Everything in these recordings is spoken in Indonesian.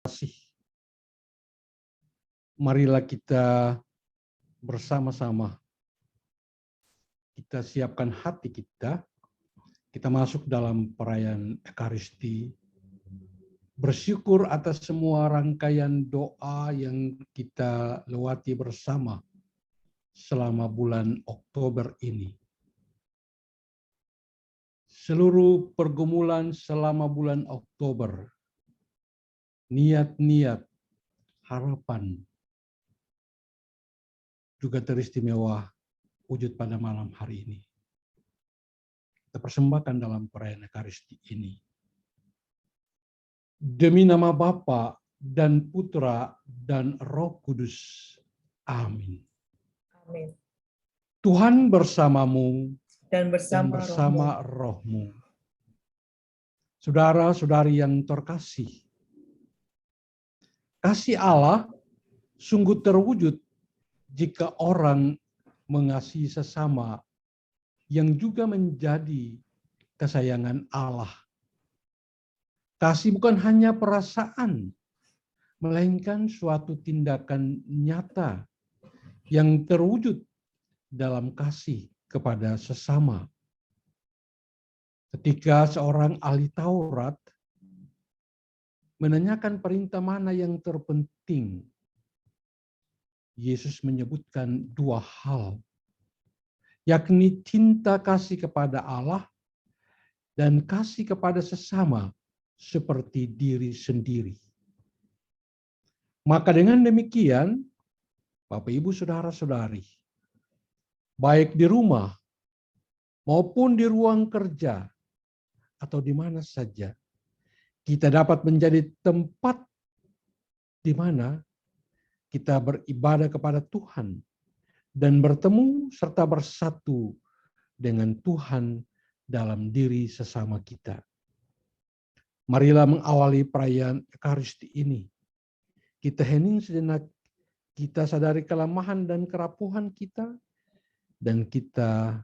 kasih. Marilah kita bersama-sama kita siapkan hati kita masuk dalam perayaan Ekaristi, bersyukur atas semua rangkaian doa yang kita lewati bersama selama bulan Oktober ini. Seluruh pergumulan selama bulan Oktober, niat-niat, harapan, juga teristimewa wujud pada malam hari ini. Kita persembahkan dalam perayaan Ekaristi ini. Demi nama Bapa dan Putra dan Roh Kudus. Amin. Amin. Tuhan bersamamu Dan bersama rohmu. Saudara-saudari yang terkasih, kasih Allah sungguh terwujud jika orang mengasihi sesama yang juga menjadi kesayangan Allah. Kasih bukan hanya perasaan, melainkan suatu tindakan nyata yang terwujud dalam kasih kepada sesama. Ketika seorang ahli Taurat menanyakan perintah mana yang terpenting, Yesus menyebutkan dua hal, yakni cinta kasih kepada Allah dan kasih kepada sesama seperti diri sendiri. Maka dengan demikian, Bapak, Ibu, Saudara-saudari, baik di rumah maupun di ruang kerja atau di mana saja, kita dapat menjadi tempat di mana kita beribadah kepada Tuhan dan bertemu serta bersatu dengan Tuhan dalam diri sesama kita. Marilah mengawali perayaan Ekaristi ini. Kita hening sejenak, kita sadari kelemahan dan kerapuhan kita, dan kita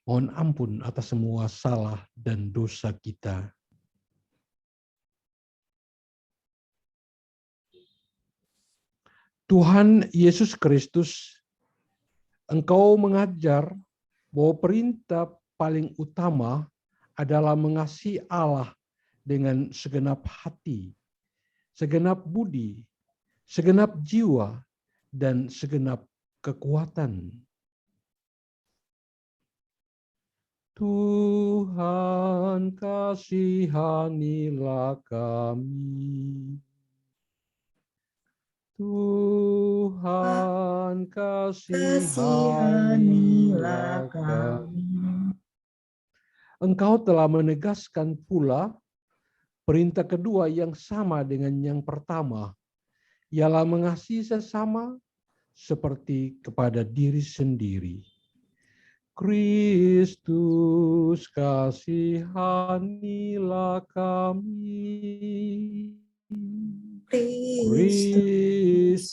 mohon ampun atas semua salah dan dosa kita. Tuhan Yesus Kristus, Engkau mengajar bahwa perintah paling utama adalah mengasihi Allah dengan segenap hati, segenap budi, segenap jiwa, dan segenap kekuatan. Tuhan, kasihanilah kami. Tuhan, kasihanilah kami. Engkau telah menegaskan pula perintah kedua yang sama dengan yang pertama, ialah mengasihi sesama seperti kepada diri sendiri. Kristus, kasihanilah kami. Kristus,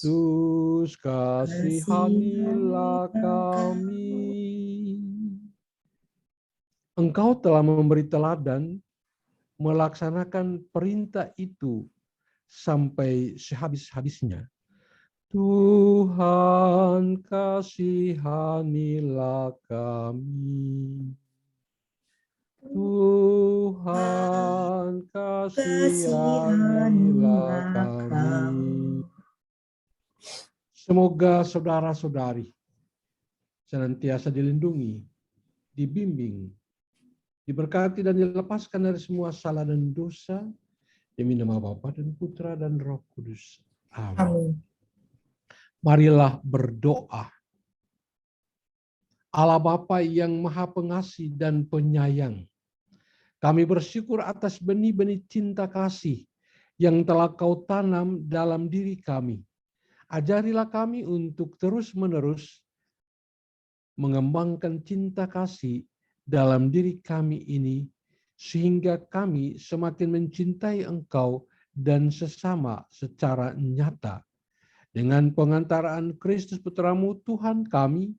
kasihanilah kami. Engkau telah memberi teladan melaksanakan perintah itu sampai sehabis-habisnya. Tuhan, kasihanilah kami. Tuhan, kasihanilah kami. Semoga saudara-saudari senantiasa dilindungi, dibimbing, diberkati dan dilepaskan dari semua salah dan dosa, demi nama Bapa dan Putra dan Roh Kudus. Amin. Marilah berdoa. Allah Bapa yang Maha Pengasih dan Penyayang, kami bersyukur atas benih-benih cinta kasih yang telah Kau tanam dalam diri kami. Ajarilah kami untuk terus-menerus mengembangkan cinta kasih dalam diri kami ini, sehingga kami semakin mencintai Engkau dan sesama secara nyata. Dengan pengantaraan Kristus Putramu Tuhan kami,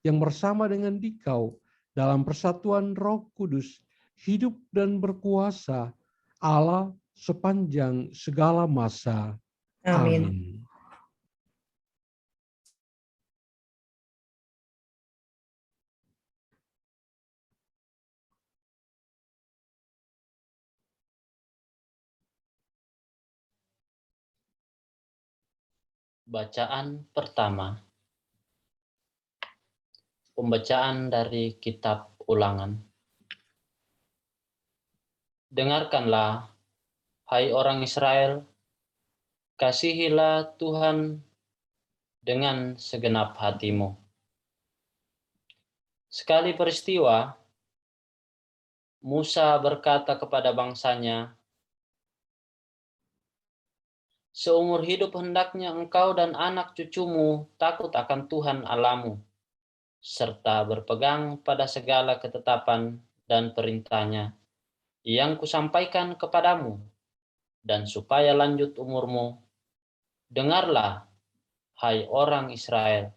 yang bersama dengan Dikau dalam persatuan Roh Kudus, hidup dan berkuasa Allah sepanjang segala masa. Amin. Amin. Bacaan pertama. Pembacaan dari Kitab Ulangan. Dengarkanlah, hai orang Israel, kasihilah Tuhan dengan segenap hatimu. Sekali peristiwa, Musa berkata kepada bangsanya, seumur hidup hendaknya engkau dan anak cucumu takut akan Tuhan Allahmu, serta berpegang pada segala ketetapan dan perintahnya yang kusampaikan kepadamu, dan supaya lanjut umurmu. Dengarlah, hai orang Israel,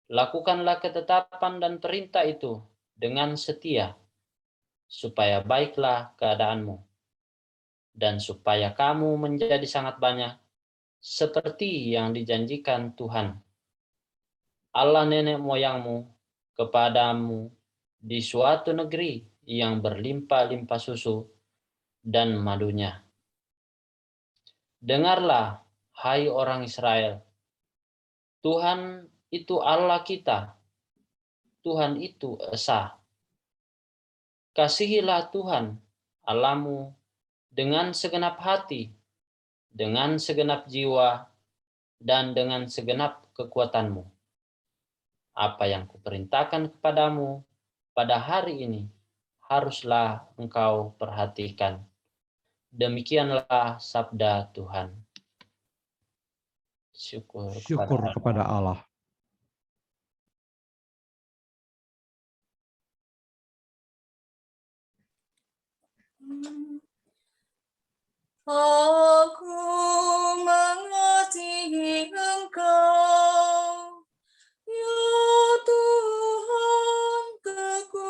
lakukanlah ketetapan dan perintah itu dengan setia, supaya baiklah keadaanmu, dan supaya kamu menjadi sangat banyak, seperti yang dijanjikan Tuhan, Allah nenek moyangmu, kepadamu di suatu negeri yang berlimpah-limpah susu dan madunya. Dengarlah, hai orang Israel, Tuhan itu Allah kita, Tuhan itu esa. Kasihilah Tuhan Allahmu dengan segenap hati, dengan segenap jiwa, dan dengan segenap kekuatanmu. Apa yang kuperintahkan kepadamu pada hari ini haruslah engkau perhatikan. Demikianlah sabda Tuhan. Syukur kepada Allah. Aku mengasihi Engkau, ya Tuhan kekuatanku.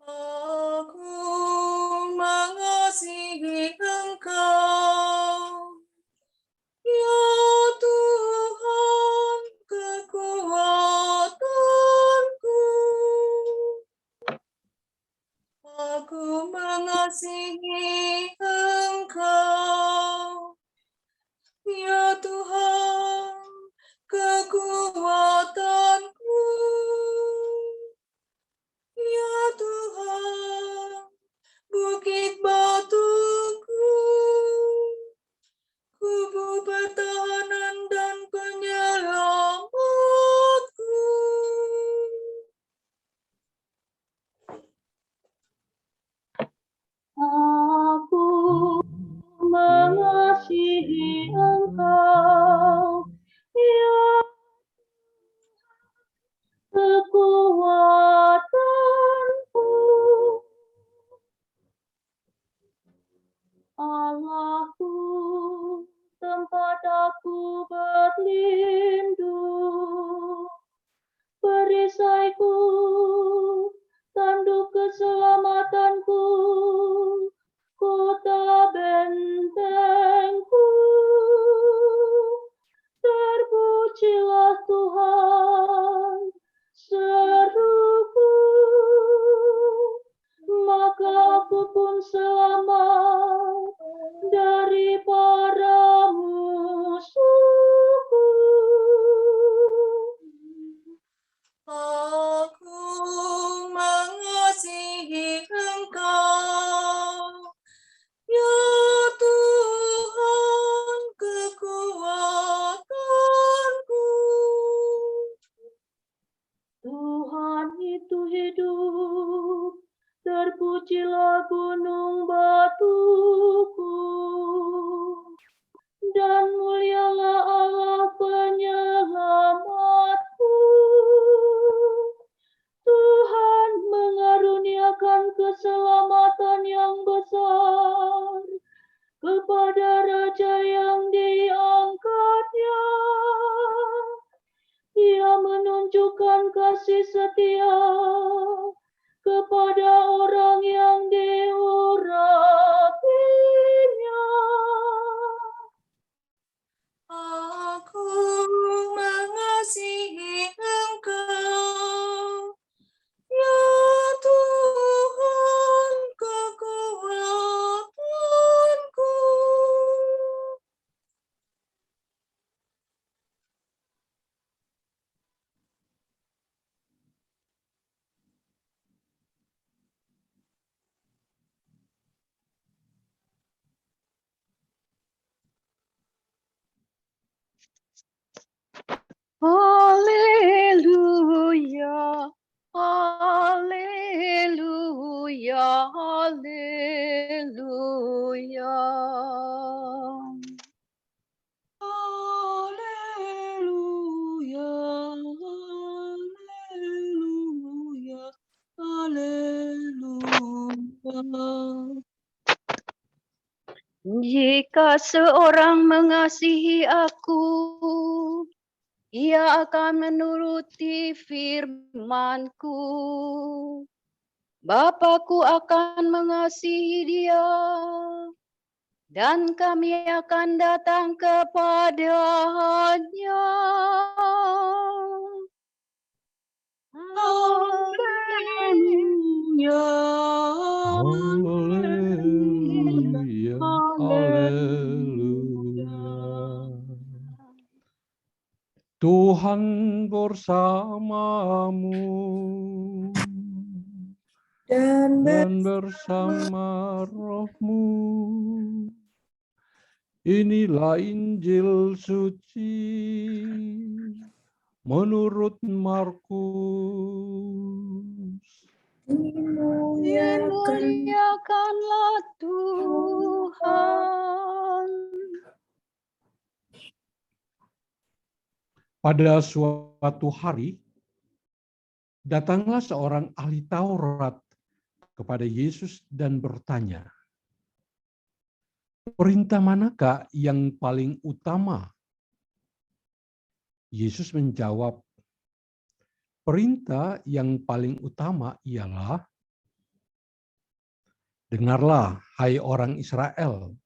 Aku mengasihi Engkau, ya Tuhan kekuatanku. Aku mengasihi Engkau, ya Tuhan kekuatanku, ya Tuhan bukit batuku, kubu pertahanan dan penyelamatku. Aku mengasihi Engkau, ya kekuatanku. Allahku, tempat aku berlindung, perisaiku, tanduk keselamatanku, kota bentengku. Terpujilah Tuhan, seruku, maka aku pun selamat dari para musuhku. Aku mengasihi Engkau, ya Tuhan kekuatanku. Tuhan itu hidup, terpujilah gunung batuku, dan mulialah Allah penyelamatku. Tuhan mengaruniakan keselamatan yang besar kepada raja yang diangkatnya. Ia menunjukkan kasih setia kepada orang yang diurapinya. Aku mengasihi Engkau, ya Tuhan kekuatanku. Haleluya, haleluya, haleluya. Haleluya, haleluya, haleluya. Jika seorang mengasihi aku, ia akan menuruti firman-Ku. Bapa-Ku akan mengasihi dia, dan kami akan datang kepada-Nya. Haleluya, Haleluya, haleluya. Tuhan bersamamu dan dan bersama rohmu. Inilah Injil suci menurut Markus. Dimuliakanlah Tuhan. Pada suatu hari, datanglah seorang ahli Taurat kepada Yesus dan bertanya, "Perintah manakah yang paling utama?" Yesus menjawab, "Perintah yang paling utama ialah, dengarlah, hai orang Israel,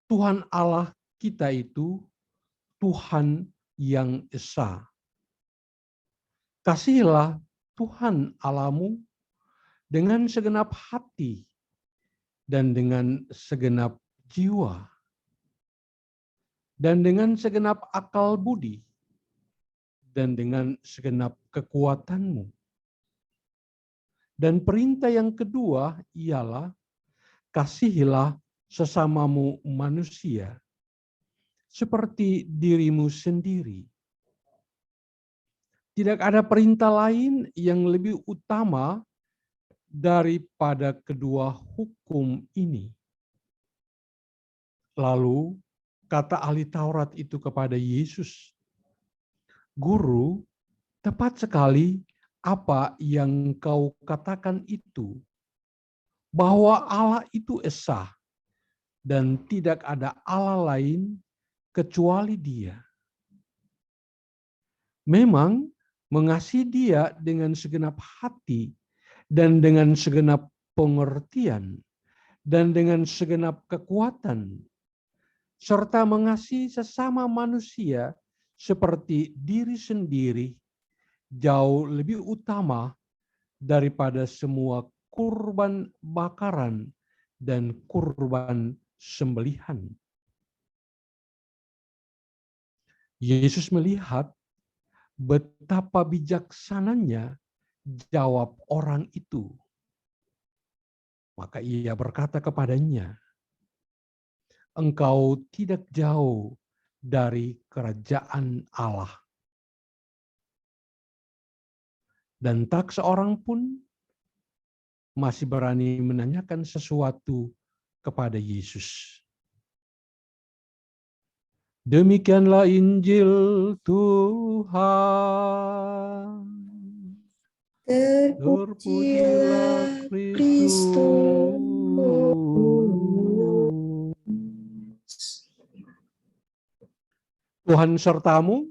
Tuhan Allah kita itu Tuhan yang esa. Kasihilah Tuhan Allahmu dengan segenap hati dan dengan segenap jiwa dan dengan segenap akal budi dan dengan segenap kekuatanmu. Dan perintah yang kedua ialah, kasihilah sesamamu manusia seperti dirimu sendiri. Tidak ada perintah lain yang lebih utama daripada kedua hukum ini." Lalu kata ahli Taurat itu kepada Yesus, "Guru, tepat sekali apa yang kau katakan itu, bahwa Allah itu esa dan tidak ada Allah lain kecuali Dia. Memang mengasihi Dia dengan segenap hati dan dengan segenap pengertian dan dengan segenap kekuatan, serta mengasihi sesama manusia seperti diri sendiri jauh lebih utama daripada semua kurban bakaran dan kurban sembelihan." Yesus melihat betapa bijaksananya jawab orang itu. Maka ia berkata kepadanya, "Engkau tidak jauh dari kerajaan Allah." Dan tak seorang pun masih berani menanyakan sesuatu kepada Yesus. Demikianlah Injil Tuhan. Terpujilah Kristus. Tuhan sertamu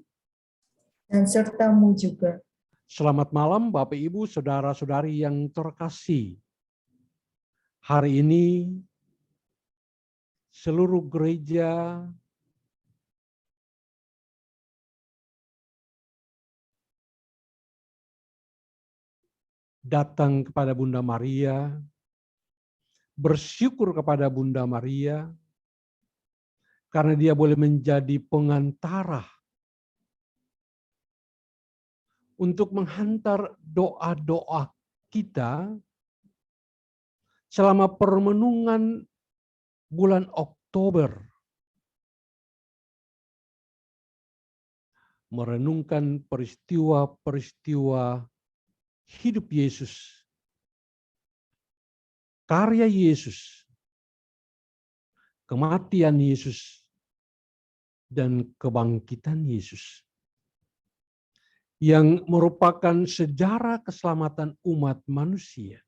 dan sertamu juga. Selamat malam Bapak Ibu, Saudara-saudari yang terkasih. Hari ini seluruh gereja datang kepada Bunda Maria, bersyukur kepada Bunda Maria, karena dia boleh menjadi pengantara untuk menghantar doa-doa kita selama permenungan bulan Oktober. Merenungkan peristiwa-peristiwa hidup Yesus, karya Yesus, kematian Yesus, dan kebangkitan Yesus. Yang merupakan sejarah keselamatan umat manusia.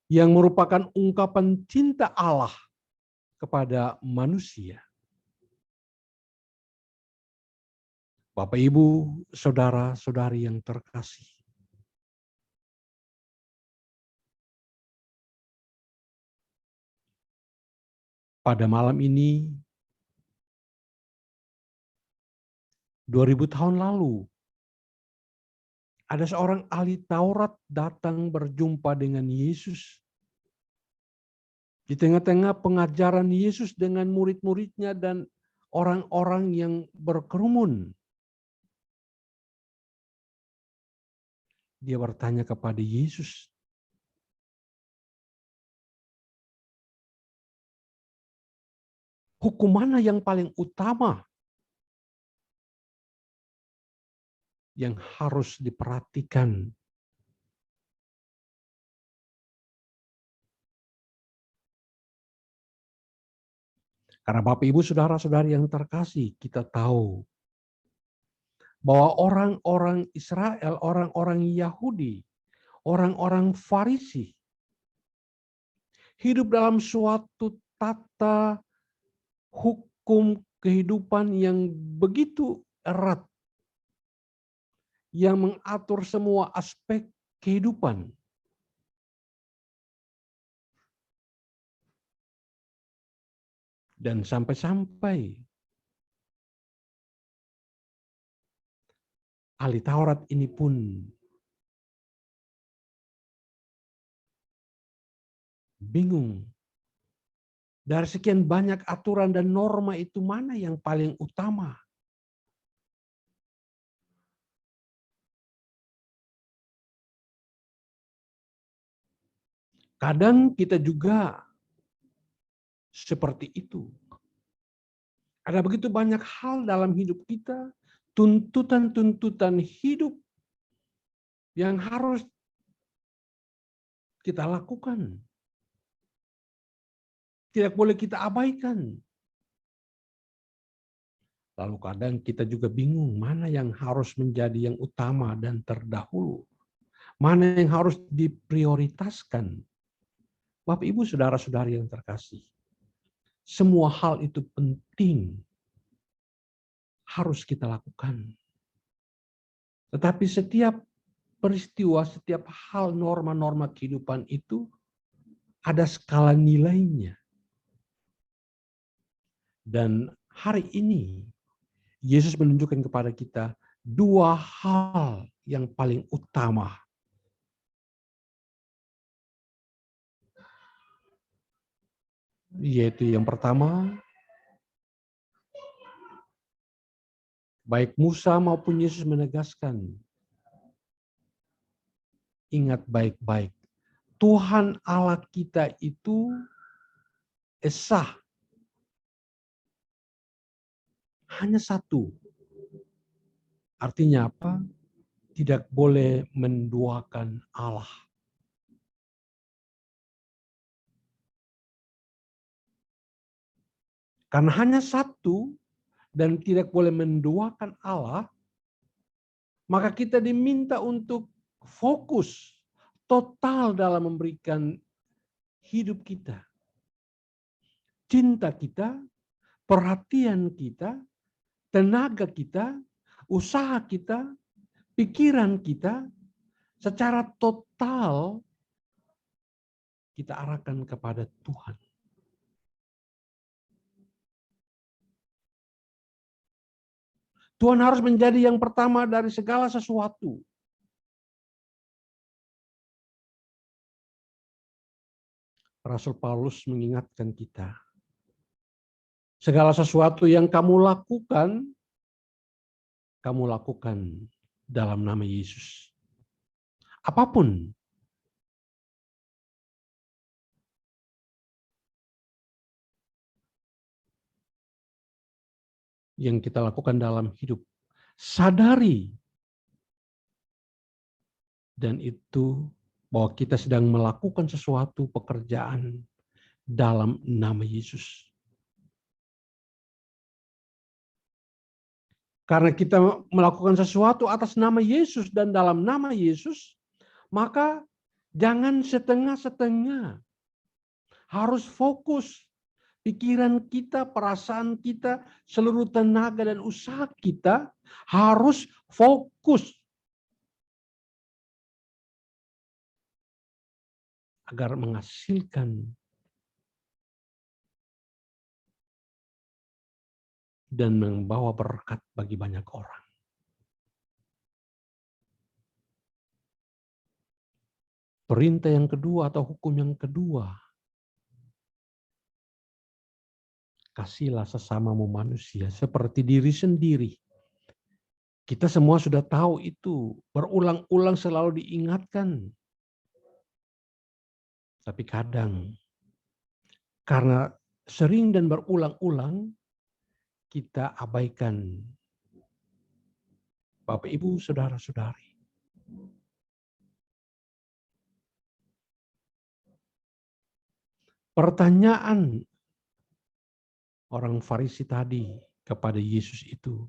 Yang merupakan ungkapan cinta Allah kepada manusia. Bapak, Ibu, Saudara-saudari yang terkasih. Pada malam ini, 2000 tahun lalu, ada seorang ahli Taurat datang berjumpa dengan Yesus. Di tengah-tengah pengajaran Yesus dengan murid-muridnya dan orang-orang yang berkerumun. Dia bertanya kepada Yesus, hukum mana yang paling utama yang harus diperhatikan? Karena Bapak, Ibu, Saudara-saudari yang terkasih, kita tahu bahwa orang-orang Israel, orang-orang Yahudi, orang-orang Farisi hidup dalam suatu tata hukum kehidupan yang begitu erat, yang mengatur semua aspek kehidupan. Dan sampai-sampai ahli Taurat ini pun bingung. Dari sekian banyak aturan dan norma itu mana yang paling utama? Kadang kita juga seperti itu. Ada begitu banyak hal dalam hidup kita, tuntutan-tuntutan hidup yang harus kita lakukan. Tidak boleh kita abaikan. Lalu kadang kita juga bingung mana yang harus menjadi yang utama dan terdahulu. Mana yang harus diprioritaskan. Bapak, Ibu, Saudara-saudari yang terkasih. Semua hal itu penting. Harus kita lakukan. Tetapi setiap peristiwa, setiap hal, norma-norma kehidupan itu ada skala nilainya. Dan hari ini Yesus menunjukkan kepada kita dua hal yang paling utama. Yaitu yang pertama, baik Musa maupun Yesus menegaskan, ingat baik-baik, Tuhan Allah kita itu esa. Hanya satu. Artinya apa? Tidak boleh menduakan Allah. Karena hanya satu dan tidak boleh menduakan Allah, maka kita diminta untuk fokus total dalam memberikan hidup kita. Cinta kita, perhatian kita, tenaga kita, usaha kita, pikiran kita secara total kita arahkan kepada Tuhan. Tuhan harus menjadi yang pertama dari segala sesuatu. Rasul Paulus mengingatkan kita, segala sesuatu yang kamu lakukan dalam nama Yesus. Apapun. Yang kita lakukan dalam hidup. Sadari. Dan itu bahwa kita sedang melakukan sesuatu pekerjaan dalam nama Yesus. Karena kita melakukan sesuatu atas nama Yesus dan dalam nama Yesus, maka jangan setengah-setengah. Harus fokus. Pikiran kita, perasaan kita, seluruh tenaga dan usaha kita harus fokus. Agar menghasilkan dan membawa berkat bagi banyak orang. Perintah yang kedua atau hukum yang kedua, kasihlah sesamamu manusia seperti diri sendiri. Kita semua sudah tahu itu, berulang-ulang selalu diingatkan. Tapi kadang, karena sering dan berulang-ulang, kita abaikan. Bapak, Ibu, Saudara-saudari. Pertanyaan orang Farisi tadi kepada Yesus itu,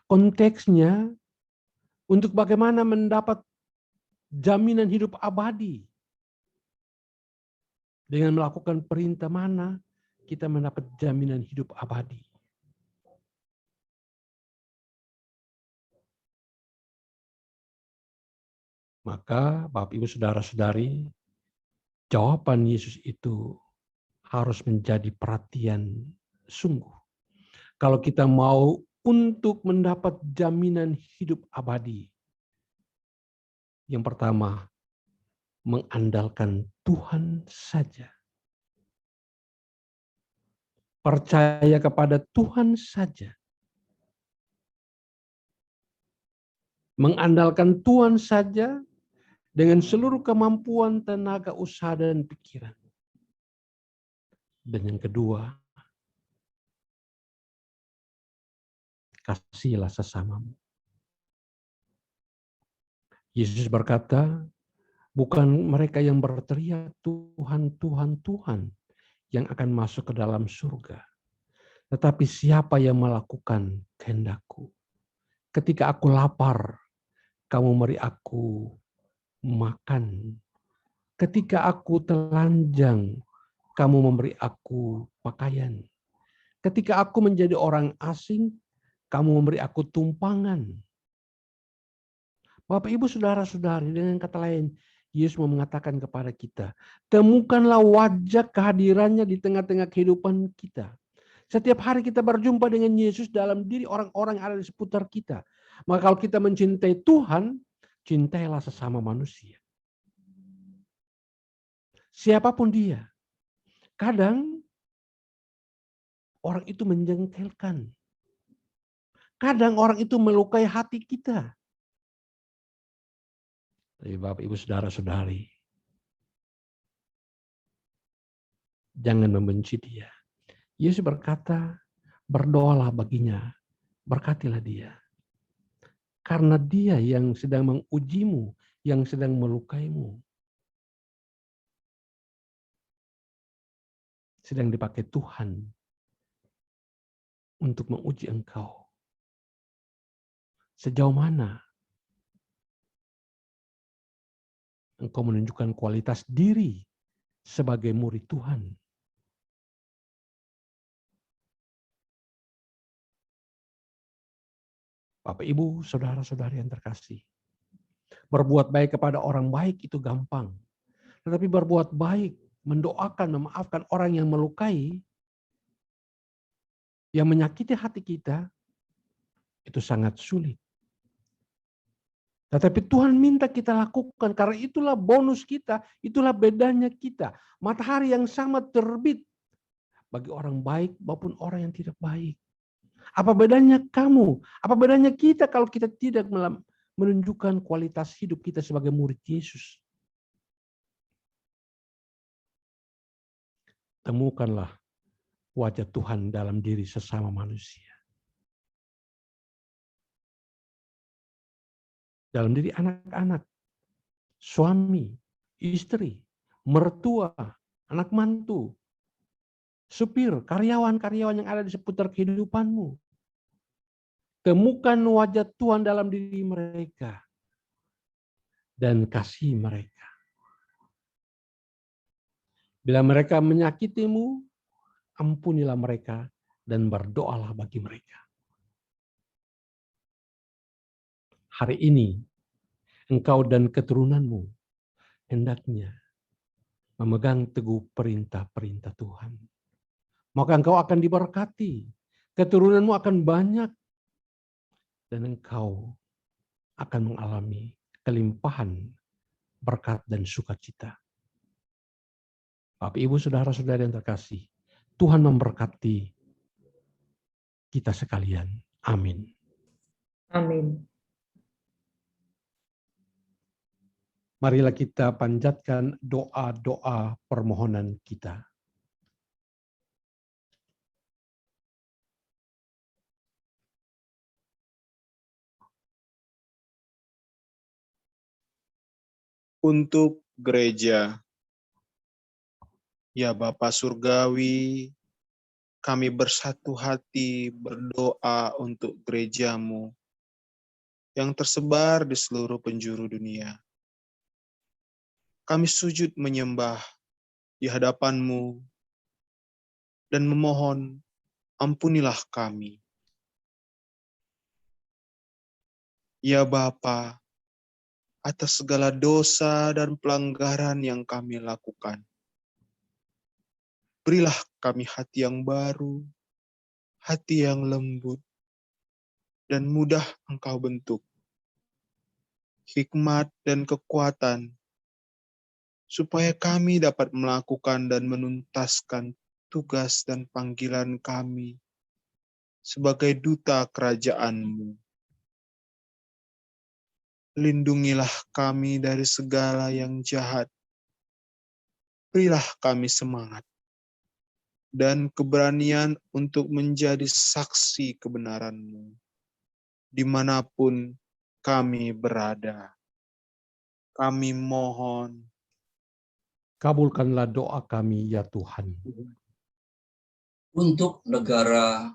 konteksnya untuk bagaimana mendapat jaminan hidup abadi. Dengan melakukan perintah mana kita mendapat jaminan hidup abadi. Maka Bapak, Ibu, Saudara-saudari, jawaban Yesus itu harus menjadi perhatian sungguh. Kalau kita mau untuk mendapat jaminan hidup abadi, yang pertama, mengandalkan Tuhan saja. Percaya kepada Tuhan saja. Mengandalkan Tuhan saja dengan seluruh kemampuan, tenaga, usaha, dan pikiran. Dan yang kedua, kasihlah sesamamu. Yesus berkata, bukan mereka yang berteriak Tuhan, Tuhan, Tuhan yang akan masuk ke dalam surga. Tetapi siapa yang melakukan kehendak-Ku. Ketika aku lapar, kamu beri aku makan. Ketika aku telanjang, kamu memberi aku pakaian. Ketika aku menjadi orang asing, kamu memberi aku tumpangan. Bapak, Ibu, Saudara-saudari, dengan kata lain, Yesus mau mengatakan kepada kita, temukanlah wajah kehadirannya di tengah-tengah kehidupan kita. Setiap hari kita berjumpa dengan Yesus dalam diri orang-orang yang ada di seputar kita. Maka kalau kita mencintai Tuhan, cintailah sesama manusia. Siapapun dia. Kadang orang itu menjengkelkan. Kadang orang itu melukai hati kita. Tapi Bapak, Ibu, Saudara-saudari, jangan membenci dia. Yesus berkata, berdoalah baginya, berkatilah dia. Karena dia yang sedang mengujimu, yang sedang melukaimu. Sedang dipakai Tuhan untuk menguji engkau. Sejauh mana engkau menunjukkan kualitas diri sebagai murid Tuhan. Bapak, Ibu, Saudara-saudari yang terkasih. Berbuat baik kepada orang baik itu gampang. Tetapi berbuat baik, mendoakan, memaafkan orang yang melukai, yang menyakiti hati kita, itu sangat sulit. Tetapi Tuhan minta kita lakukan, karena itulah bonus kita, itulah bedanya kita. Matahari yang sama terbit bagi orang baik maupun orang yang tidak baik. Apa bedanya kamu? Apa bedanya kita kalau kita tidak menunjukkan kualitas hidup kita sebagai murid Yesus? Temukanlah wajah Tuhan dalam diri sesama manusia. Dalam diri anak-anak, suami, istri, mertua, anak mantu, supir, karyawan-karyawan yang ada di seputar kehidupanmu. Temukan wajah Tuhan dalam diri mereka dan kasih mereka. Bila mereka menyakitimu, ampunilah mereka dan berdoalah bagi mereka. Hari ini, engkau dan keturunanmu hendaknya memegang teguh perintah-perintah Tuhan. Maka engkau akan diberkati, keturunanmu akan banyak, dan engkau akan mengalami kelimpahan berkat dan sukacita. Bapak, Ibu, saudara-saudara yang terkasih, Tuhan memberkati kita sekalian. Amin. Amin. Marilah kita panjatkan doa-doa permohonan kita. Untuk gereja. Ya Bapa Surgawi, kami bersatu hati berdoa untuk gerejamu yang tersebar di seluruh penjuru dunia. Kami sujud menyembah di hadapan-Mu dan memohon ampunilah kami. Ya Bapa, atas segala dosa dan pelanggaran yang kami lakukan, berilah kami hati yang baru, hati yang lembut, dan mudah Engkau bentuk. Hikmat dan kekuatan, supaya kami dapat melakukan dan menuntaskan tugas dan panggilan kami sebagai duta kerajaan-Mu. Lindungilah kami dari segala yang jahat. Berilah kami semangat dan keberanian untuk menjadi saksi kebenaran-Mu dimanapun kami berada. Kami mohon, Kabulkanlah doa kami, ya Tuhan. Untuk negara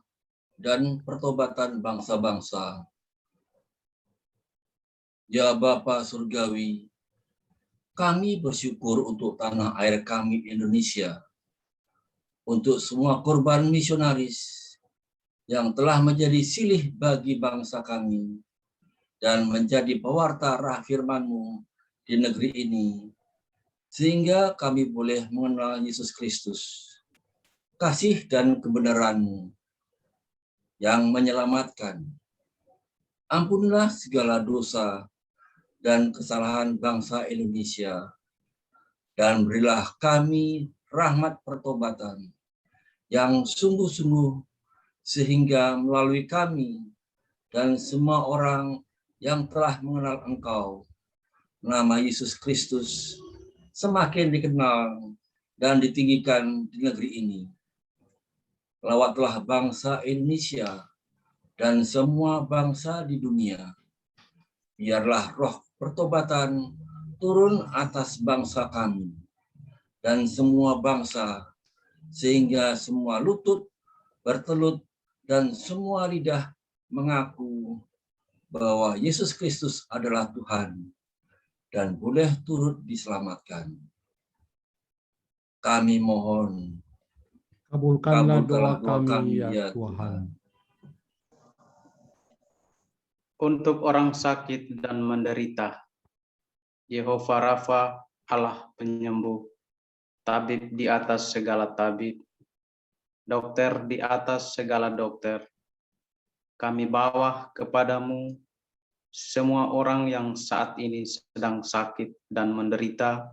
dan pertobatan bangsa-bangsa. Ya Bapa Surgawi, kami bersyukur untuk tanah air kami Indonesia, untuk semua korban misionaris yang telah menjadi silih bagi bangsa kami dan menjadi pewarta rah firman-Mu di negeri ini, sehingga kami boleh mengenal Yesus Kristus, kasih dan kebenaran-Mu yang menyelamatkan. Ampunilah segala dosa dan kesalahan bangsa Indonesia, dan berilah kami rahmat pertobatan yang sungguh-sungguh, sehingga melalui kami dan semua orang yang telah mengenal Engkau, nama Yesus Kristus semakin dikenal dan ditinggikan di negeri ini. Lawatlah bangsa Indonesia dan semua bangsa di dunia. Biarlah roh pertobatan turun atas bangsa kami dan semua bangsa, sehingga semua lutut bertelut dan semua lidah mengaku bahwa Yesus Kristus adalah Tuhan dan boleh turut diselamatkan. Kami mohon, Kabulkanlah doa kabulkanlah kami, ya Tuhan. Untuk orang sakit dan menderita, Yehova Rafa, Allah penyembuh, tabib di atas segala tabib, dokter di atas segala dokter. Kami bawa kepadamu semua orang yang saat ini sedang sakit dan menderita.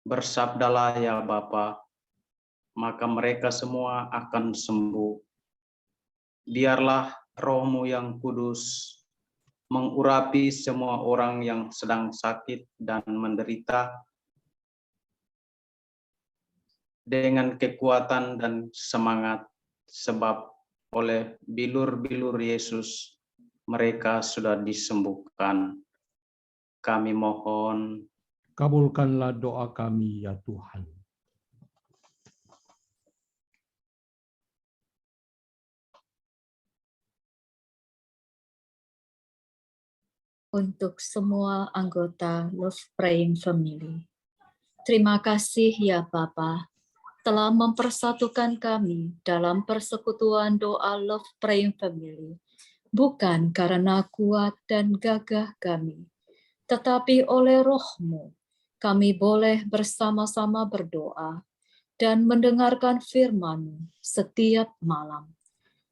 Bersabdalah ya Bapa, maka mereka semua akan sembuh. Biarlah Roh-Mu yang kudus mengurapi semua orang yang sedang sakit dan menderita dengan kekuatan dan semangat, sebab oleh bilur-bilur Yesus mereka sudah disembuhkan. Kami mohon, Kabulkanlah doa kami ya Tuhan. Untuk semua anggota Love Praying Family. Terima kasih ya Bapa telah mempersatukan kami dalam persekutuan doa Love Praying Family, bukan karena kuat dan gagah kami, tetapi oleh Roh-Mu kami boleh bersama-sama berdoa dan mendengarkan firman-Mu setiap malam.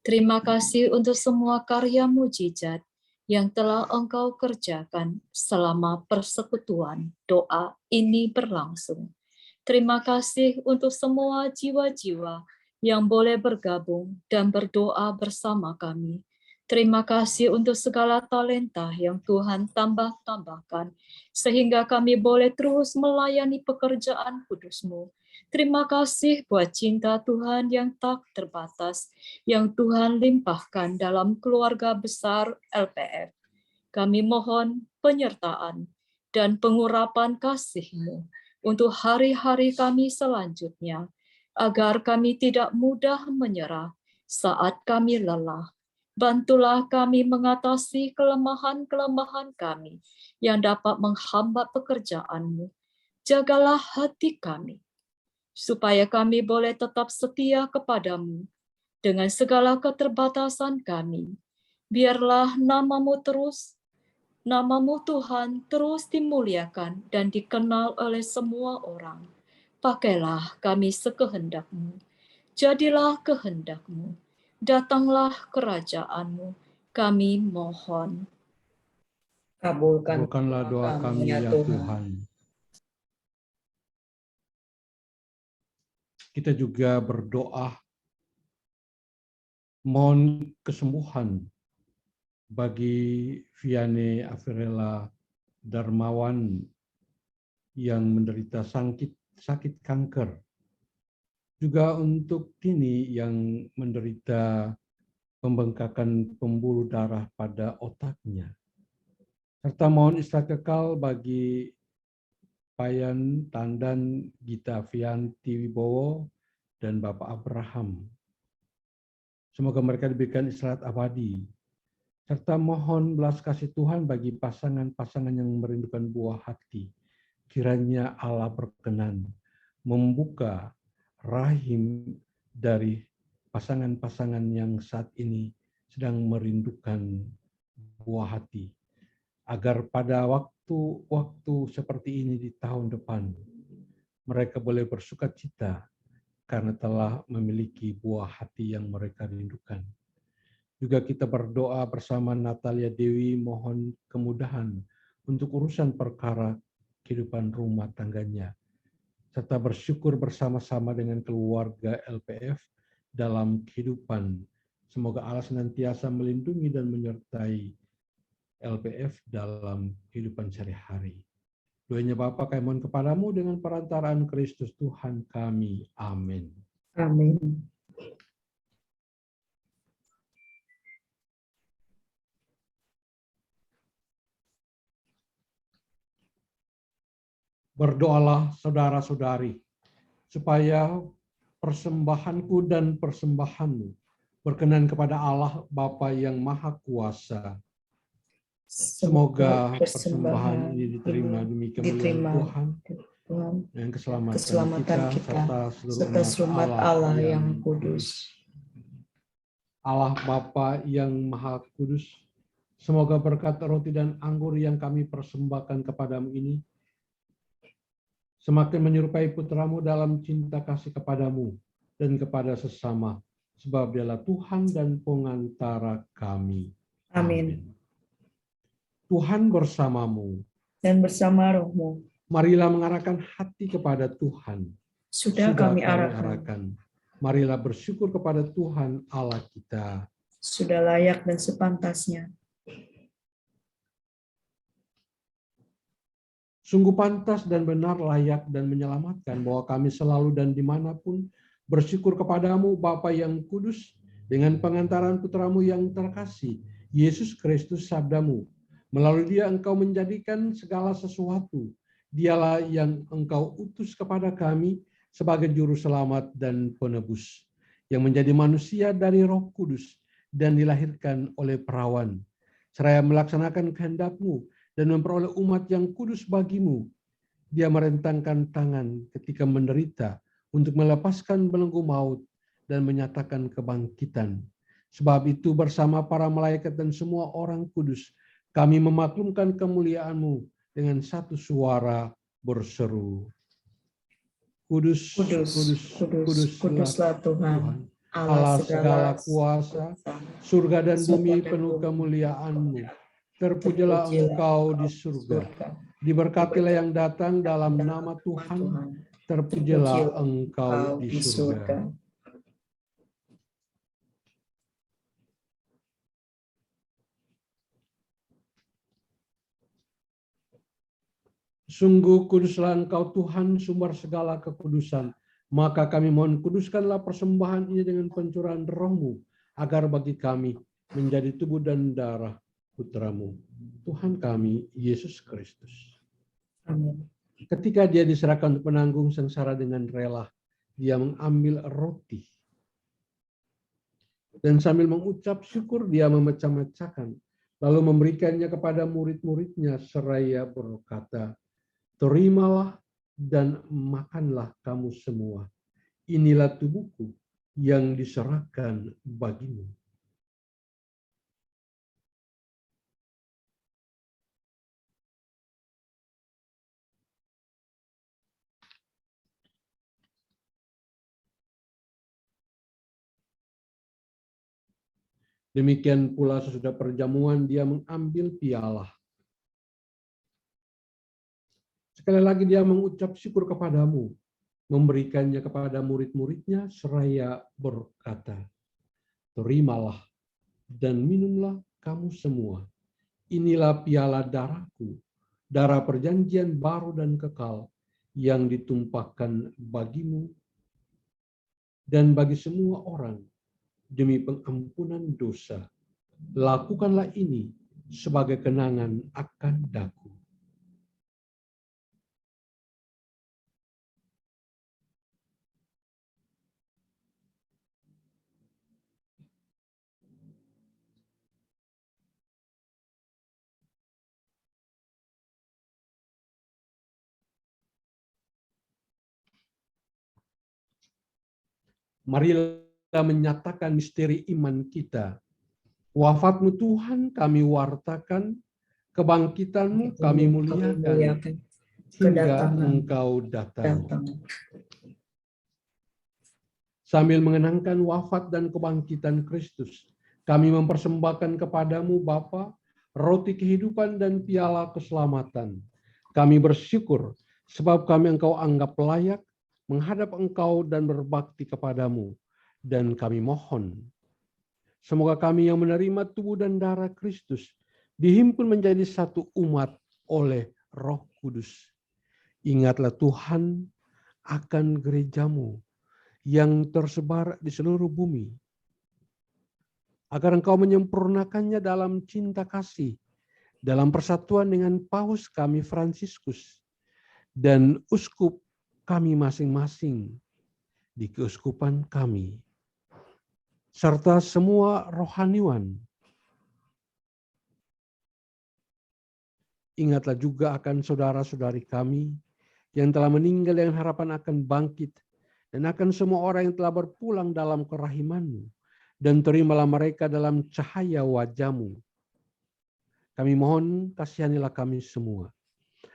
Terima kasih untuk semua karya mujizat yang telah Engkau kerjakan selama persekutuan doa ini berlangsung. Terima kasih untuk semua jiwa-jiwa yang boleh bergabung dan berdoa bersama kami. Terima kasih untuk segala talenta yang Tuhan tambah-tambahkan, sehingga kami boleh terus melayani pekerjaan kudus-Mu. Terima kasih buat cinta Tuhan yang tak terbatas, yang Tuhan limpahkan dalam keluarga besar LPF. Kami mohon penyertaan dan pengurapan kasih-Mu untuk hari-hari kami selanjutnya, agar kami tidak mudah menyerah saat kami lelah. Bantulah kami mengatasi kelemahan-kelemahan kami yang dapat menghambat pekerjaan-Mu. Jagalah hati kami, supaya kami boleh tetap setia kepadamu dengan segala keterbatasan kami. Biarlah namamu Tuhan terus dimuliakan dan dikenal oleh semua orang. Pakailah kami sekehendak-Mu. Jadilah kehendak-Mu. Datanglah kerajaan-Mu. Kami mohon. Kabulkanlah doa kami ya Tuhan. Kita juga berdoa mohon kesembuhan bagi Viane Averela Darmawan yang menderita sakit kanker. Juga untuk Tini yang menderita pembengkakan pembuluh darah pada otaknya. Serta mohon istirahat kekal bagi Payan Tandan Gita Vianti Wibowo dan Bapak Abraham. Semoga mereka diberikan istirahat abadi. Serta mohon belas kasih Tuhan bagi pasangan-pasangan yang merindukan buah hati. Kiranya Allah berkenan membuka rahim dari pasangan-pasangan yang saat ini sedang merindukan buah hati. Agar pada waktu seperti ini di tahun depan, mereka boleh bersukacita karena telah memiliki buah hati yang mereka rindukan. Juga kita berdoa bersama Natalia Dewi mohon kemudahan untuk urusan perkara kehidupan rumah tangganya, serta bersyukur bersama-sama dengan keluarga LPF dalam kehidupan. Semoga Allah senantiasa melindungi dan menyertai LPF dalam kehidupan sehari-hari. Doanya Bapa kami mohon kepadamu dengan perantaraan Kristus Tuhan kami. Amin. Amin. Berdoalah saudara-saudari, supaya persembahanku dan persembahanmu berkenan kepada Allah Bapa yang Maha Kuasa. Semoga persembahan ini diterima demi kemuliaan Tuhan dan keselamatan kita serta seluruh Allah yang kudus. Allah Bapa yang Maha Kudus, Semoga berkat roti dan anggur yang kami persembahkan kepadamu ini semakin menyerupai putramu dalam cinta kasih kepadamu dan kepada sesama, sebab dialah Tuhan dan pengantara kami. Amin. Tuhan bersamamu. Dan bersama rohmu. Marilah mengarahkan hati kepada Tuhan. Sudah kami arahkan. arahkan. Marilah bersyukur kepada Tuhan Allah kita. Sudah layak dan sepantasnya. Sungguh pantas dan benar, layak dan menyelamatkan bahwa kami selalu dan dimanapun bersyukur kepadamu Bapa yang kudus dengan pengantaran putramu yang terkasih, Yesus Kristus sabdamu. Melalui dia engkau menjadikan segala sesuatu. Dialah yang engkau utus kepada kami sebagai juru selamat dan penebus, yang menjadi manusia dari Roh Kudus dan dilahirkan oleh perawan, seraya melaksanakan kehendak-Mu dan memperoleh umat yang kudus bagimu. Dia merentangkan tangan ketika menderita untuk melepaskan belenggu maut dan menyatakan kebangkitan. Sebab itu bersama para malaikat dan semua orang kudus, kami memaklumkan kemuliaan-Mu dengan satu suara berseru. Kudus, Kudus, kudus, kudus, kuduslah Tuhan, Allah segala kuasa, surga dan bumi penuh kemuliaan-Mu. Terpujilah engkau di surga. Diberkatilah yang datang dalam nama Tuhan. Terpujilah engkau di surga. Sungguh kuduslah engkau Tuhan, sumber segala kekudusan. Maka kami mohon kuduskanlah persembahan ini dengan pencurahan Roh-Mu, agar bagi kami menjadi tubuh dan darah Putramu, Tuhan kami, Yesus Kristus. Amin. Ketika dia diserahkan untuk menanggung sengsara dengan rela, dia mengambil roti. Dan sambil mengucap syukur, dia memecah-mecahkan, lalu memberikannya kepada murid-muridnya seraya berkata, "Terimalah dan makanlah kamu semua. Inilah tubuhku yang diserahkan bagimu." Demikian pula sesudah perjamuan dia mengambil piala. Sekali lagi dia mengucap syukur kepadamu, memberikannya kepada murid-muridnya seraya berkata, "Terimalah dan minumlah kamu semua. Inilah piala darahku, darah perjanjian baru dan kekal yang ditumpahkan bagimu dan bagi semua orang demi pengampunan dosa. Lakukanlah ini sebagai kenangan akan daku." Marilah menyatakan misteri iman kita. Wafat-Mu Tuhan kami wartakan, kebangkitan-Mu kami muliakan, hingga Engkau datang. Sambil mengenangkan wafat dan kebangkitan Kristus, kami mempersembahkan kepadamu Bapa, roti kehidupan dan piala keselamatan. Kami bersyukur sebab kami Engkau anggap layak menghadap Engkau dan berbakti kepadamu. Dan kami mohon, semoga kami yang menerima tubuh dan darah Kristus dihimpun menjadi satu umat oleh Roh Kudus. Ingatlah Tuhan akan gerejamu yang tersebar di seluruh bumi, agar Engkau menyempurnakannya dalam cinta kasih, dalam persatuan dengan Paus kami Fransiskus dan uskup kami masing-masing di keuskupan kami, serta semua rohaniwan. Ingatlah juga akan saudara-saudari kami yang telah meninggal dengan harapan akan bangkit, dan akan semua orang yang telah berpulang dalam kerahiman-Mu, dan terimalah mereka dalam cahaya wajah-Mu. Kami mohon kasihanilah kami semua,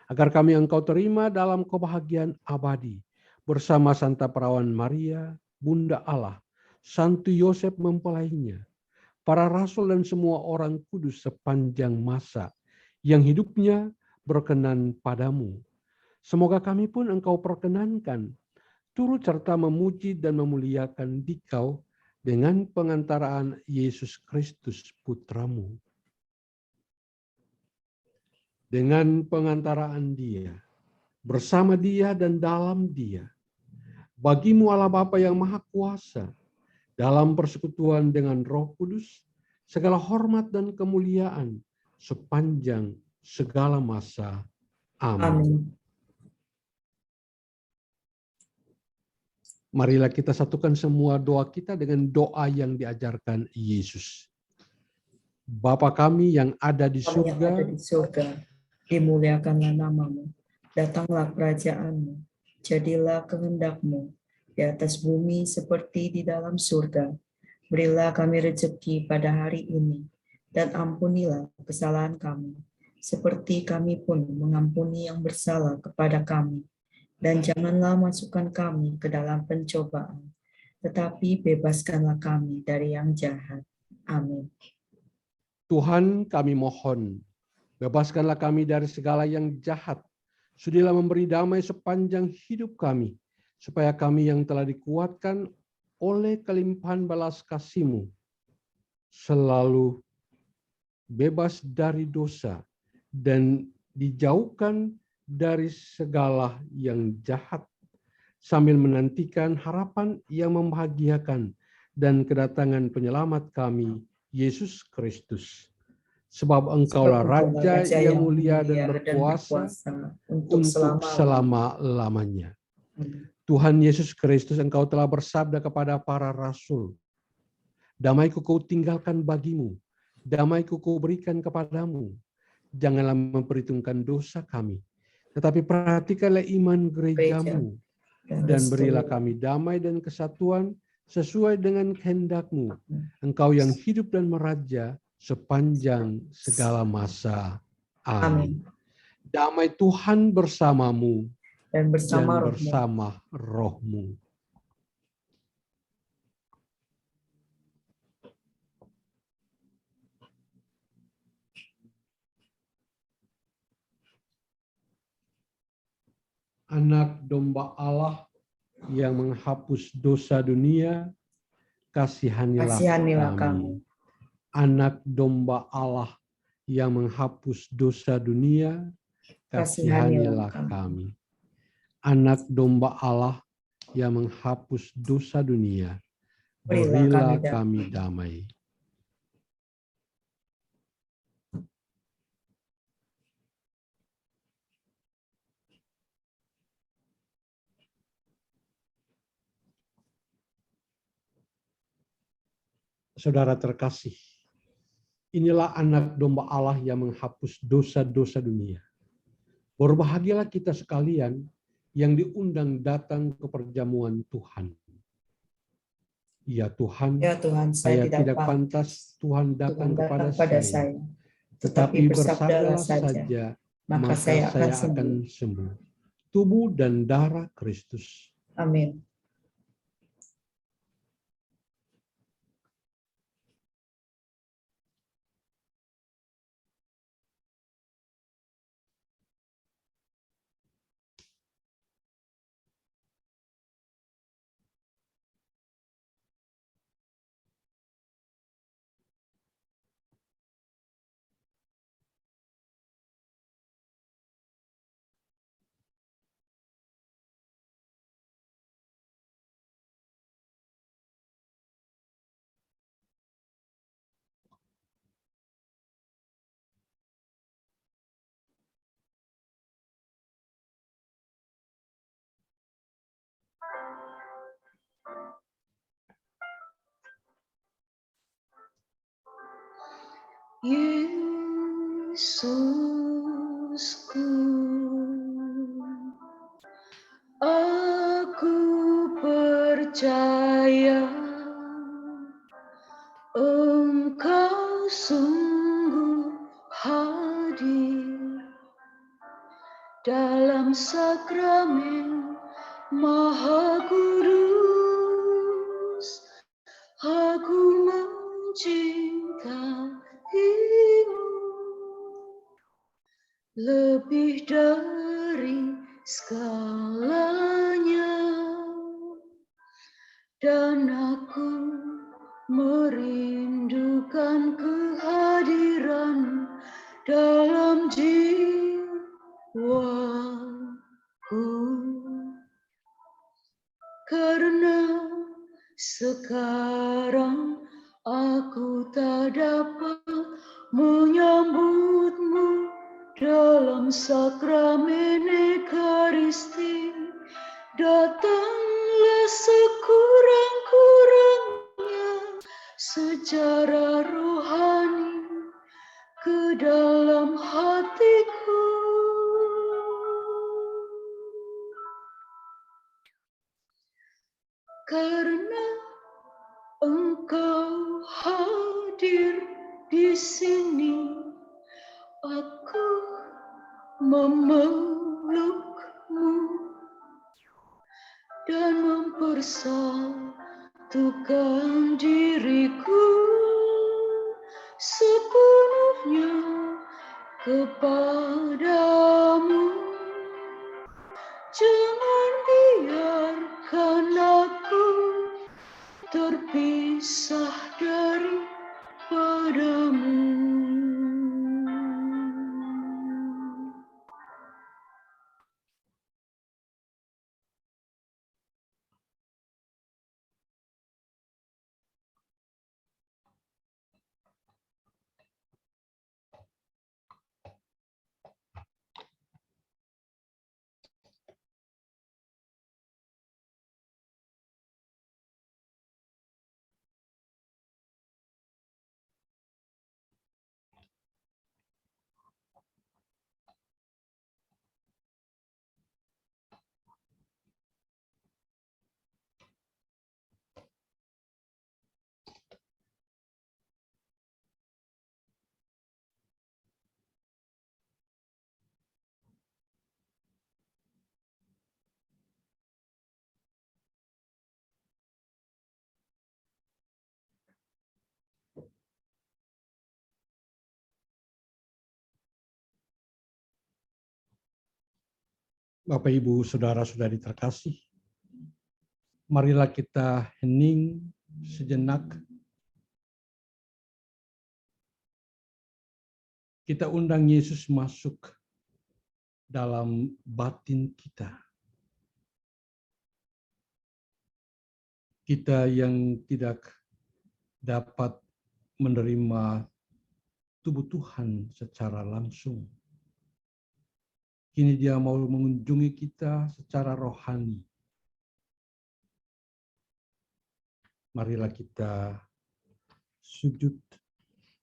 agar kami Engkau terima dalam kebahagiaan abadi, bersama Santa Perawan Maria, Bunda Allah, Santo Yosef mempelainya, para rasul dan semua orang kudus sepanjang masa yang hidupnya berkenan padamu. Semoga kami pun Engkau perkenankan turut serta memuji dan memuliakan Dikau dengan pengantaraan Yesus Kristus Putramu. Dengan pengantaraan Dia, bersama Dia dan dalam Dia, bagimu Allah Bapa yang Maha Kuasa, dalam persekutuan dengan Roh Kudus, segala hormat dan kemuliaan sepanjang segala masa. Amin. Amin. Marilah kita satukan semua doa kita dengan doa yang diajarkan Yesus. Bapa kami yang ada di Kami yang ada surga, di surga, dimuliakanlah namamu, datanglah kerajaanmu, jadilah kehendak-Mu di atas bumi seperti di dalam surga. Berilah kami rezeki pada hari ini, dan ampunilah kesalahan kami, seperti kami pun mengampuni yang bersalah kepada kami. Dan janganlah masukkan kami ke dalam pencobaan, tetapi bebaskanlah kami dari yang jahat. Amin. Tuhan kami mohon, bebaskanlah kami dari segala yang jahat. Sudilah memberi damai sepanjang hidup kami, supaya kami yang telah dikuatkan oleh kelimpahan balas kasih-Mu selalu bebas dari dosa dan dijauhkan dari segala yang jahat, sambil menantikan harapan yang membahagiakan dan kedatangan penyelamat kami, Yesus Kristus. Sebab Engkaulah Raja yang mulia dan berkuasa untuk selama-lamanya. Tuhan Yesus Kristus, Engkau telah bersabda kepada para rasul, damai-Ku Kau tinggalkan bagimu, damai-Ku Kau berikan kepadamu. Janganlah memperhitungkan dosa kami, tetapi perhatikanlah iman gereja-Mu, dan berilah kami damai dan kesatuan sesuai dengan kehendak-Mu. Engkau yang hidup dan meraja sepanjang segala masa. Amin. Damai Tuhan bersamamu dan bersama rohmu. Anak domba Allah yang menghapus dosa dunia, kasihanilah kami. Anak domba Allah yang menghapus dosa dunia, kasihanilah kami. Anak domba Allah yang menghapus dosa dunia, berilah kami damai. Saudara terkasih, inilah anak domba Allah yang menghapus dosa-dosa dunia. Berbahagialah kita sekalian yang diundang datang ke perjamuan Tuhan. Ya Tuhan, saya tidak pantas Tuhan datang kepada saya. Tetapi bersabdalah saja, maka saya akan sembuh. Tubuh dan darah Kristus. Amin. Yesusku, aku percaya Engkau sungguh hadir dalam sakramen Maha Kudus. Aku mencintaimu lebih dari segalanya, dan aku merindukan kehadiran dalam jiwaku, karena sekarang aku tak dapat menyambutmu dalam sakramen Ekaristi. Datanglah sekurang-kurangnya secara rohani ke dalam hatiku. Karena Engkau hadir di sini, aku memelukmu dan mempersatukan diriku sepenuhnya kepadamu. Jangan biarkan aku terpisah daripadamu. Bapak, Ibu, Saudara-saudari terkasih, marilah kita hening sejenak. Kita undang Yesus masuk dalam batin kita. Kita yang tidak dapat menerima tubuh Tuhan secara langsung, kini Dia mau mengunjungi kita secara rohani. Marilah kita sujud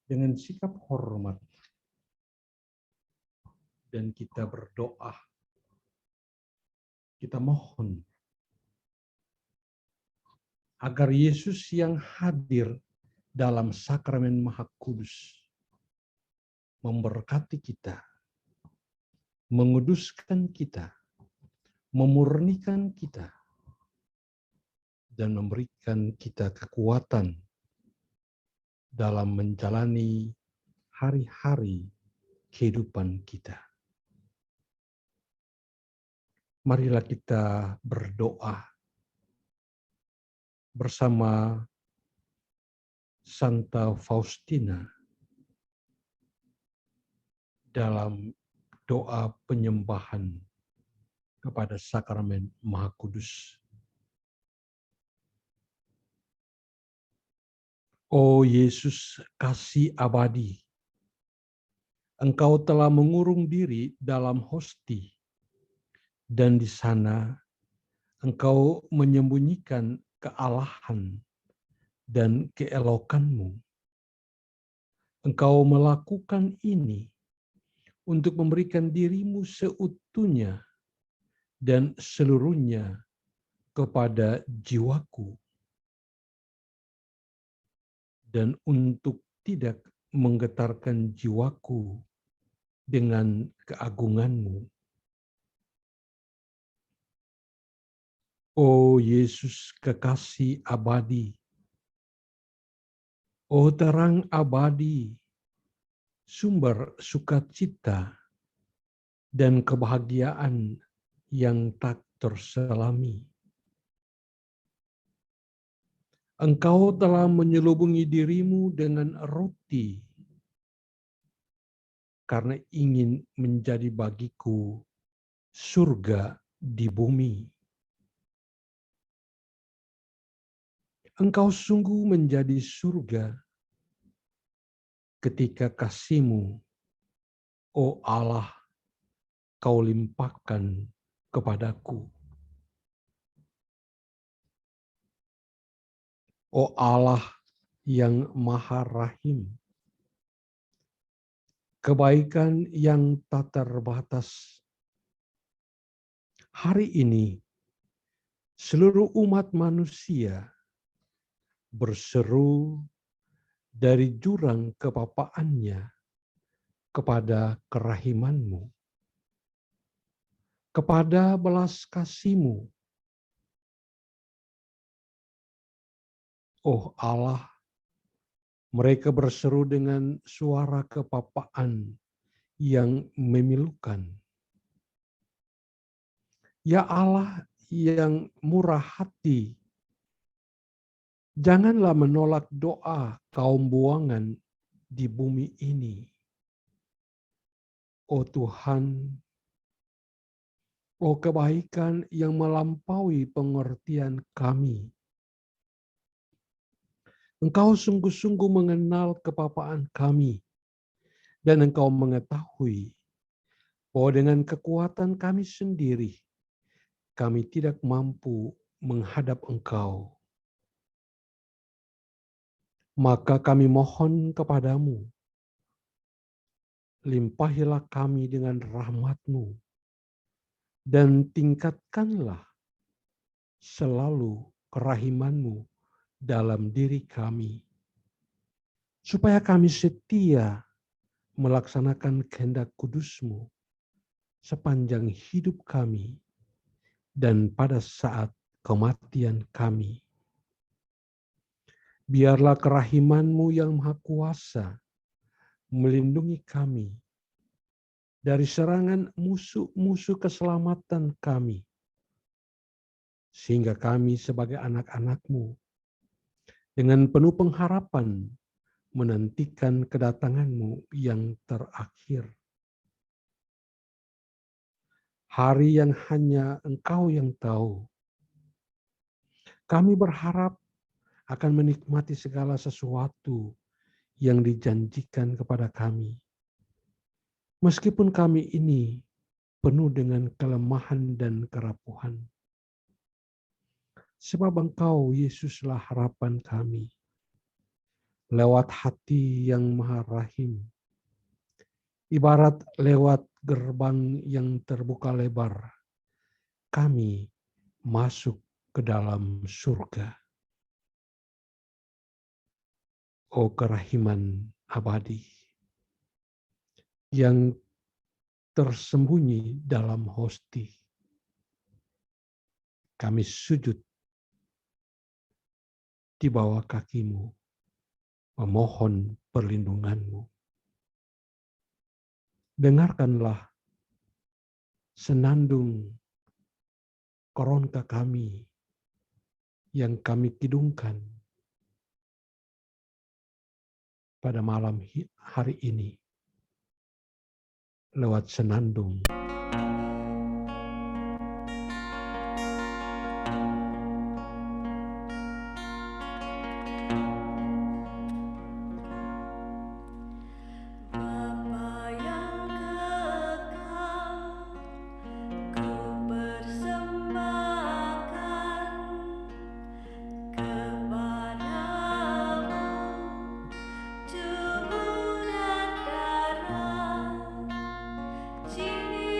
dengan sikap hormat dan kita berdoa. Kita mohon agar Yesus yang hadir dalam sakramen Maha Kudus memberkati kita, menguduskan kita, memurnikan kita, dan memberikan kita kekuatan dalam menjalani hari-hari kehidupan kita. Marilah kita berdoa bersama Santa Faustina dalam doa penyembahan kepada sakramen Maha Kudus. O Yesus kasih abadi, Engkau telah mengurung diri dalam hosti, dan di sana Engkau menyembunyikan kealahan dan keelokanmu. Engkau melakukan ini untuk memberikan dirimu seutuhnya dan seluruhnya kepada jiwaku, dan untuk tidak menggetarkan jiwaku dengan keagungan-Mu. O Yesus kekasih abadi, o terang abadi, sumber sukacita dan kebahagiaan yang tak terselami. Engkau telah menyelubungi dirimu dengan roti karena ingin menjadi bagiku surga di bumi. Engkau sungguh menjadi surga ketika kasih-Mu, O Allah, Kau limpahkan kepadaku. O Allah yang Maha Rahim, kebaikan yang tak terbatas. Hari ini, seluruh umat manusia berseru dari jurang kebapaannya kepada kerahiman-Mu, kepada belas kasih-Mu. Oh Allah, mereka berseru dengan suara kebapaan yang memilukan. Ya Allah yang murah hati, janganlah menolak doa kaum buangan di bumi ini. Oh Tuhan, oh kebaikan yang melampaui pengertian kami. Engkau sungguh-sungguh mengenal kebapaan kami, dan Engkau mengetahui bahwa dengan kekuatan kami sendiri, kami tidak mampu menghadap Engkau. Maka kami mohon kepadamu, limpahilah kami dengan rahmat-Mu, dan tingkatkanlah selalu kerahiman-Mu dalam diri kami, supaya kami setia melaksanakan kehendak kudus-Mu sepanjang hidup kami dan pada saat kematian kami. Biarlah kerahiman-Mu yang Maha Kuasa melindungi kami dari serangan musuh-musuh keselamatan kami, sehingga kami sebagai anak-anak-Mu dengan penuh pengharapan menantikan kedatangan-Mu yang terakhir. Hari yang hanya Engkau yang tahu. Kami berharap akan menikmati segala sesuatu yang dijanjikan kepada kami. Meskipun kami ini penuh dengan kelemahan dan kerapuhan. Sebab Engkau, Yesuslah harapan kami. Lewat hati yang Maha Rahim, ibarat lewat gerbang yang terbuka lebar, kami masuk ke dalam surga. O kerahiman abadi yang tersembunyi dalam hosti, kami sujud di bawah kaki-Mu, memohon perlindungan-Mu. Dengarkanlah senandung koronta kami yang kami kidungkan pada malam hari ini lewat senandung. Tubuh dan darah, jiwa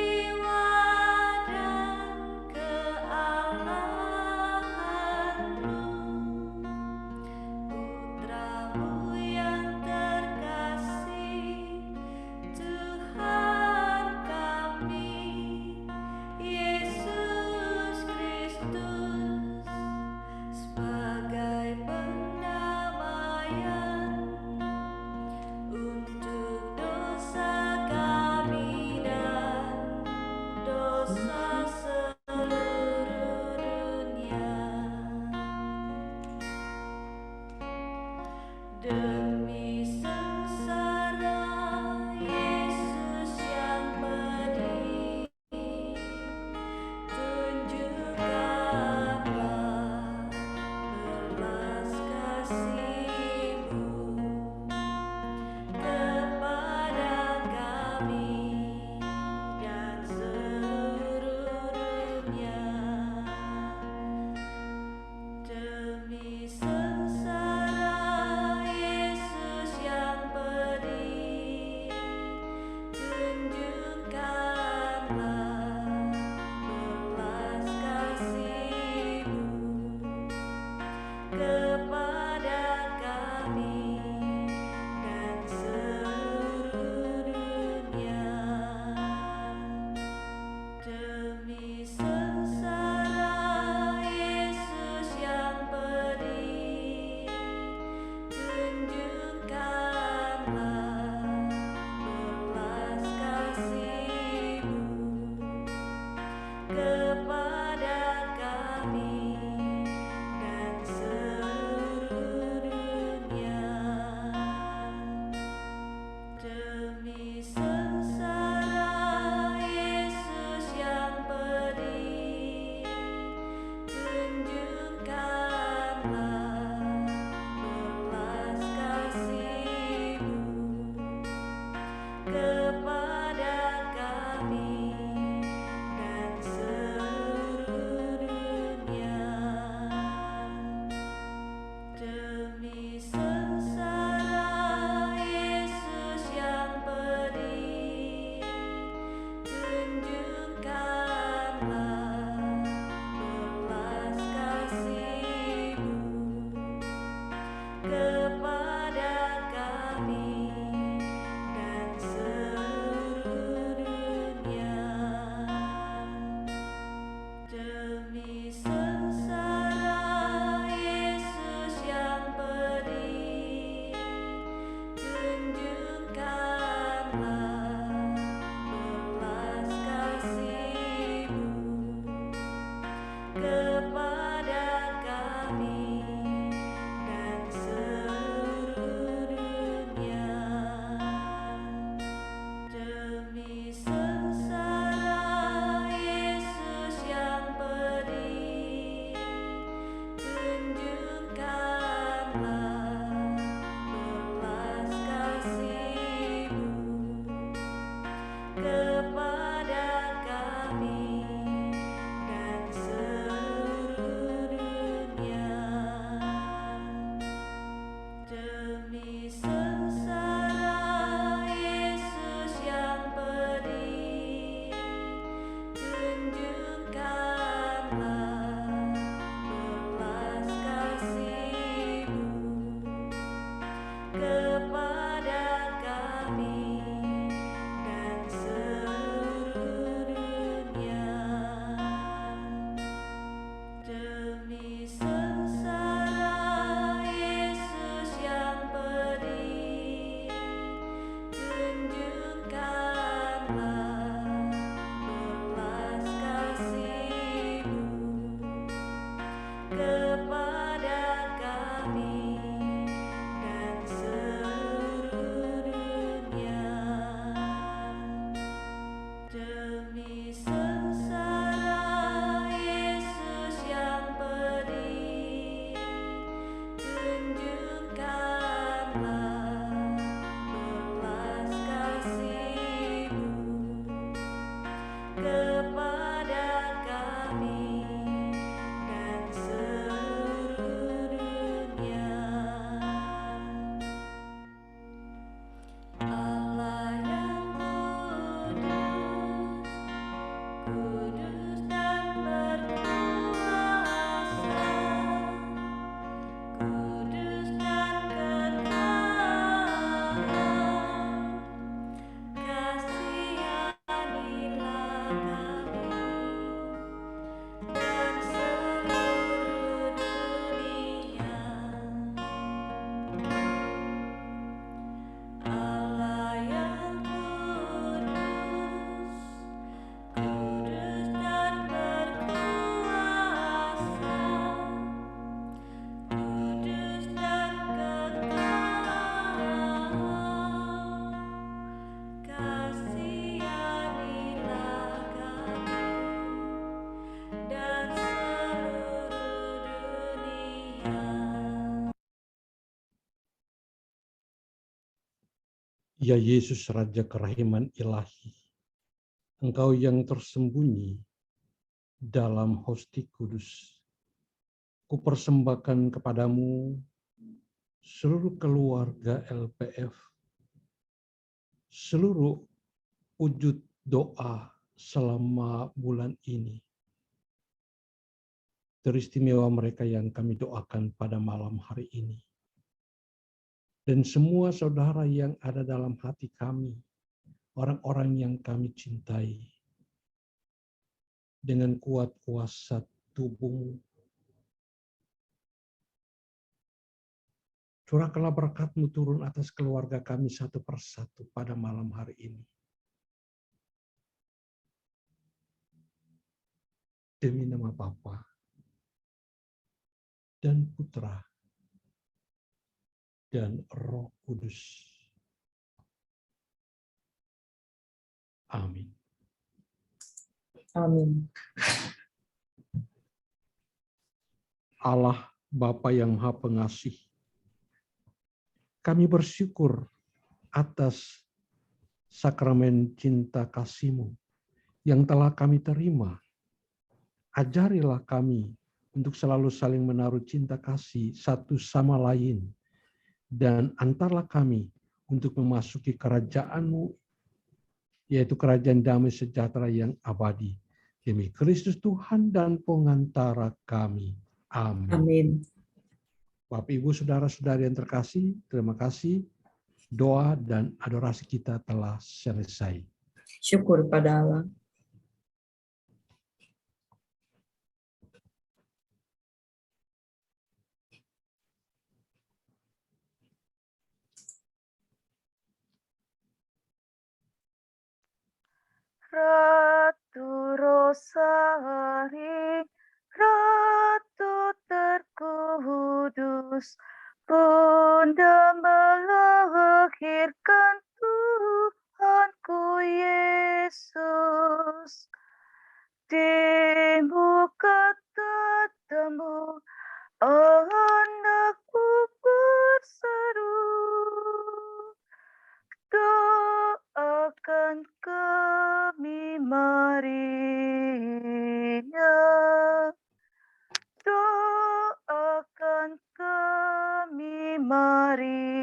Kudus dan kekal. Ya Yesus, Raja Kerahiman Ilahi, Engkau yang tersembunyi dalam hosti kudus, kupersembahkan kepadamu seluruh keluarga LPF, seluruh wujud doa selama bulan ini, teristimewa mereka yang kami doakan pada malam hari ini, dan semua saudara yang ada dalam hati kami, orang-orang yang kami cintai, dengan kuat kuasa tubuh-Mu. Curahkanlah berkat-Mu turun atas keluarga kami satu persatu pada malam hari ini. Demi nama Bapa dan Putra dan Roh Kudus. Amin. Amin. Allah Bapa yang Maha Pengasih, kami bersyukur atas sakramen cinta kasih-Mu yang telah kami terima. Ajarilah kami untuk selalu saling menaruh cinta kasih satu sama lain, dan antarlah kami untuk memasuki kerajaan-Mu, yaitu kerajaan damai sejahtera yang abadi. Demi Kristus Tuhan dan pengantara kami. Amin. Amin. Bapak, Ibu, Saudara-saudari yang terkasih, terima kasih. Doa dan adorasi kita telah selesai. Syukur pada Allah. Ratu Rosari, Ratu terkudus, Bunda melahirkan Tuhanku Yesus. Di muka tatamu, anakku berseru, doakan kami Maria, doakan kami Maria.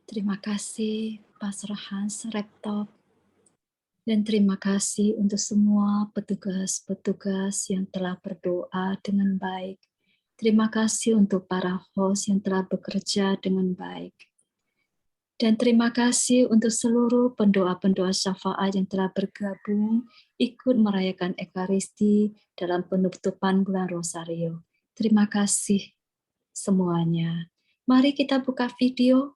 Terima kasih Pastor Hans Reptop. Dan terima kasih untuk semua petugas-petugas yang telah berdoa dengan baik. Terima kasih untuk para host yang telah bekerja dengan baik. Dan terima kasih untuk seluruh pendoa-pendoa syafaat yang telah bergabung ikut merayakan Ekaristi dalam penutupan bulan Rosario. Terima kasih semuanya. Mari kita buka video